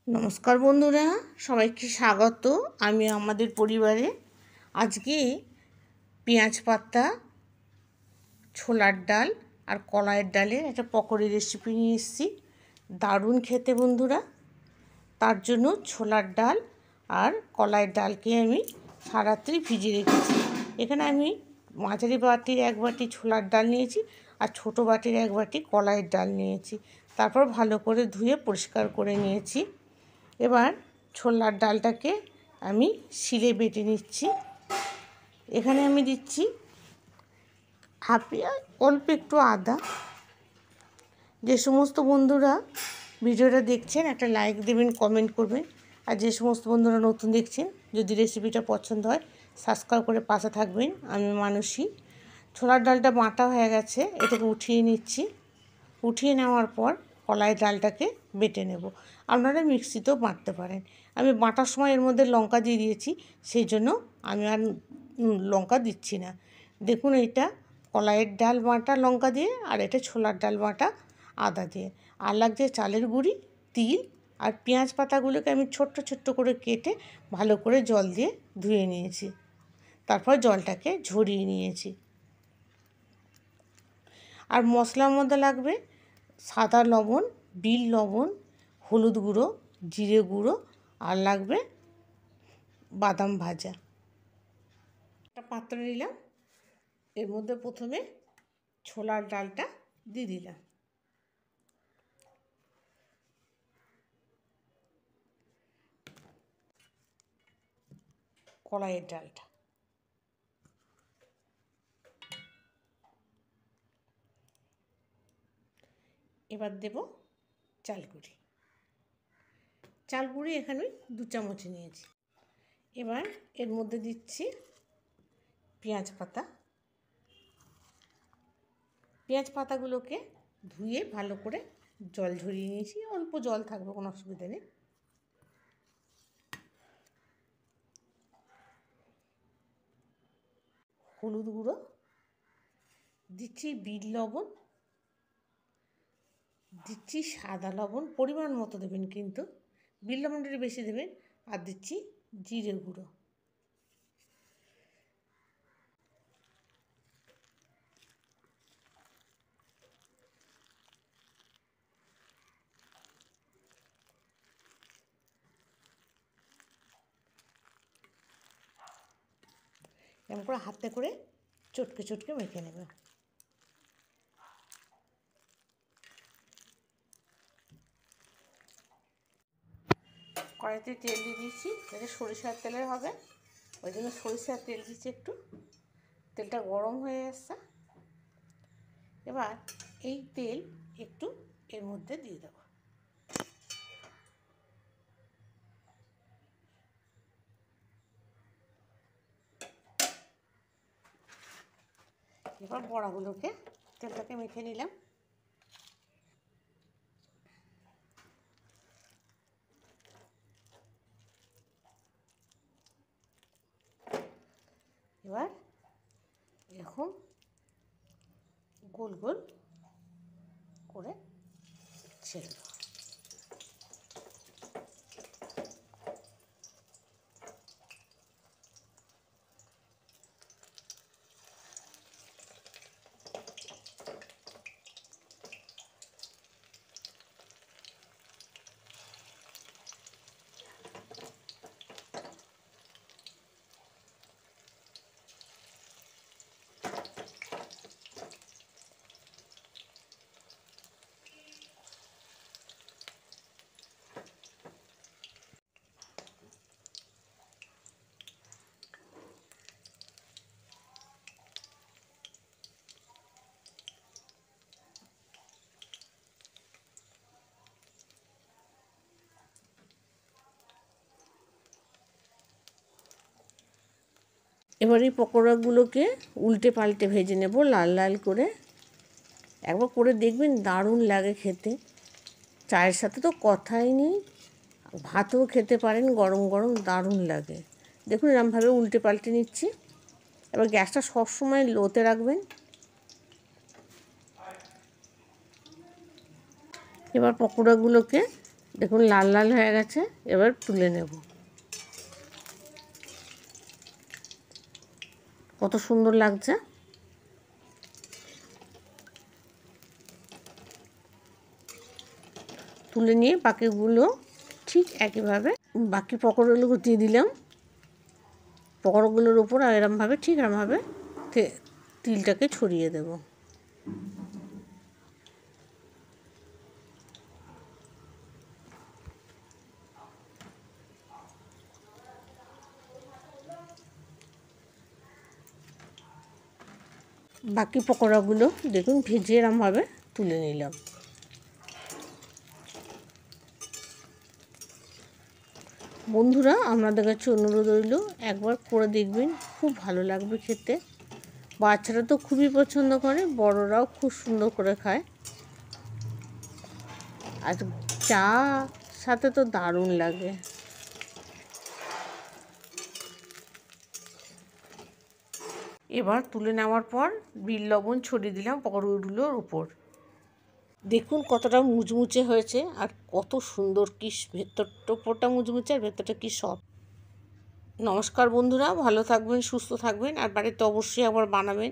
নমস্কার বন্ধুরা, সবাইকে স্বাগত। আমি আমাদের পরিবারে আজকে পেঁয়াজ পাতা, ছোলার ডাল আর কলাইয়ের ডালের একটা পকোড়ি রেসিপি নিয়ে এসেছি। দারুণ খেতে বন্ধুরা। তার জন্য ছোলার ডাল আর কলাইয়ের ডালকে আমি সারাত্রি ভিজিয়ে রেখেছি। এখানে আমি মাঝারি বাটির 1 বাটি ছোলার ডাল নিয়েছি আর ছোটো বাটির 1 বাটি কলাইয়ের ডাল নিয়েছি। তারপর ভালো করে ধুয়ে পরিষ্কার করে নিয়েছি। এবার ছোলার ডালটাকে আমি শিলে বেটে নিচ্ছি। এখানে আমি দিচ্ছি অল্প একটু আদা। যে সমস্ত বন্ধুরা ভিডিওটা দেখছেন একটা লাইক দেবেন, কমেন্ট করবেন। আর যে সমস্ত বন্ধুরা নতুন দেখছেন, যদি রেসিপিটা পছন্দ হয় সাবস্ক্রাইব করে পাশে থাকবেন। আমি মানসী। ছোলার ডালটা বাটা হয়ে গেছে, এটাকে উঠিয়ে নিচ্ছি। উঠিয়ে নেওয়ার পর কলাইয়ের ডালটাকে বেটে নেব। আপনারা মিক্সিতেও বাটতে পারেন। আমি বাটার সময় এর মধ্যে লঙ্কা দিয়ে দিয়েছি, সেই জন্য আমি আর লঙ্কা দিচ্ছি না। দেখুন, এটা কলাইয়ের ডাল বাটা লঙ্কা দিয়ে, আর এটা ছোলার ডাল বাটা আদা দিয়ে। আর লাগছে চালের গুঁড়ি, তিল আর পেঁয়াজ পাতাগুলোকে আমি ছোট্ট ছোট্ট করে কেটে ভালো করে জল দিয়ে ধুয়ে নিয়েছি। তারপর জলটাকে ঝরিয়ে নিয়েছি। আর মশলার মধ্যে লাগবে সাদা লবণ, বিট লবণ, হলুদ গুঁড়ো, জিরে গুঁড়ো আর লাগবে বাদাম ভাজা। একটা পাত্র নিলাম, এর মধ্যে প্রথমে ছোলার ডালটা দিয়ে দিলাম। কলাইয়ের ডালটা, এবার দেব চালগুঁড়ি। চালগুঁড়ি এখানে 2 চামচ নিয়েছি। এবার এর মধ্যে দিচ্ছি পেঁয়াজ পাতা। পেঁয়াজ পাতাগুলোকে ধুয়ে ভালো করে জল ঝরিয়ে নিয়েছি। অল্প জল থাকবে, কোনো অসুবিধা নেই। হলুদ গুঁড়ো দিচ্ছি, বিট লবণ দিচ্ছি, সাদা লবণ পরিমাণ মতো দেবেন, কিন্তু বিট লবণটা বেশি দেবেন। আর দিচ্ছি জিরে গুঁড়ো। এমন করে হাতে করে চটকে চটকে মেখে নেবে। কড়াইতে তেল দিয়ে দিচ্ছি, এটা সরিষার তেলের হবে, ওই জন্য সরিষার তেল দিচ্ছি একটু। তেলটা গরম হয়ে এসছে। এবার এই তেল একটু এর মধ্যে দিয়ে দেবো। এবার বড়াগুলোকে তেলটাকে মেখে নিলাম। এবার এরকম গোল গোল করে ছেড়ে দেবো। এবার এই পকোড়াগুলোকে উল্টে পাল্টে ভেজে নেব লাল লাল করে। একবার করে দেখবেন, দারুণ লাগে খেতে। চায়ের সাথে তো কথাই নেই, ভাতও খেতে পারেন গরম গরম, দারুণ লাগে। দেখুন এরকমভাবে উল্টে পাল্টে নিচ্ছি। এবার গ্যাসটা সবসময় লোতে রাখবেন। এবার পকোড়াগুলোকে দেখুন লাল লাল হয়ে গেছে, এবার তুলে নেব। কত সুন্দর লাগছে। তুলে নিয়ে বাকিগুলো ঠিক একইভাবে বাকি পকোড়াগুলো দিয়ে দিলাম। পকোড়াগুলোর উপর এরমভাবে ঠিক এরমভাবে তিলটাকে ছড়িয়ে দেব। বাকি পকোড়াগুলো দেখুন ভেজে এরমভাবে তুলে নিলাম। বন্ধুরা, আপনাদের কাছে অনুরোধ রইল একবার করে দেখবেন, খুব ভালো লাগবে খেতে। বাচ্চারা তো খুবই পছন্দ করে, বড়রাও খুব সুন্দর করে খায়। আর চা সাথে তো দারুণ লাগে। এবার তুলে নেওয়ার পর বিট লবণ ছড়িয়ে দিলাম পকোড়াগুলোর উপর। দেখুন কতটা মুচমুচে হয়েছে আর কত সুন্দর, কি ভেতরটা উপরটা মুচমুচে আর ভেতরটা কি সফট। নমস্কার বন্ধুরা, ভালো থাকবেন, সুস্থ থাকবেন আর বাড়িতে অবশ্যই আবার বানাবেন।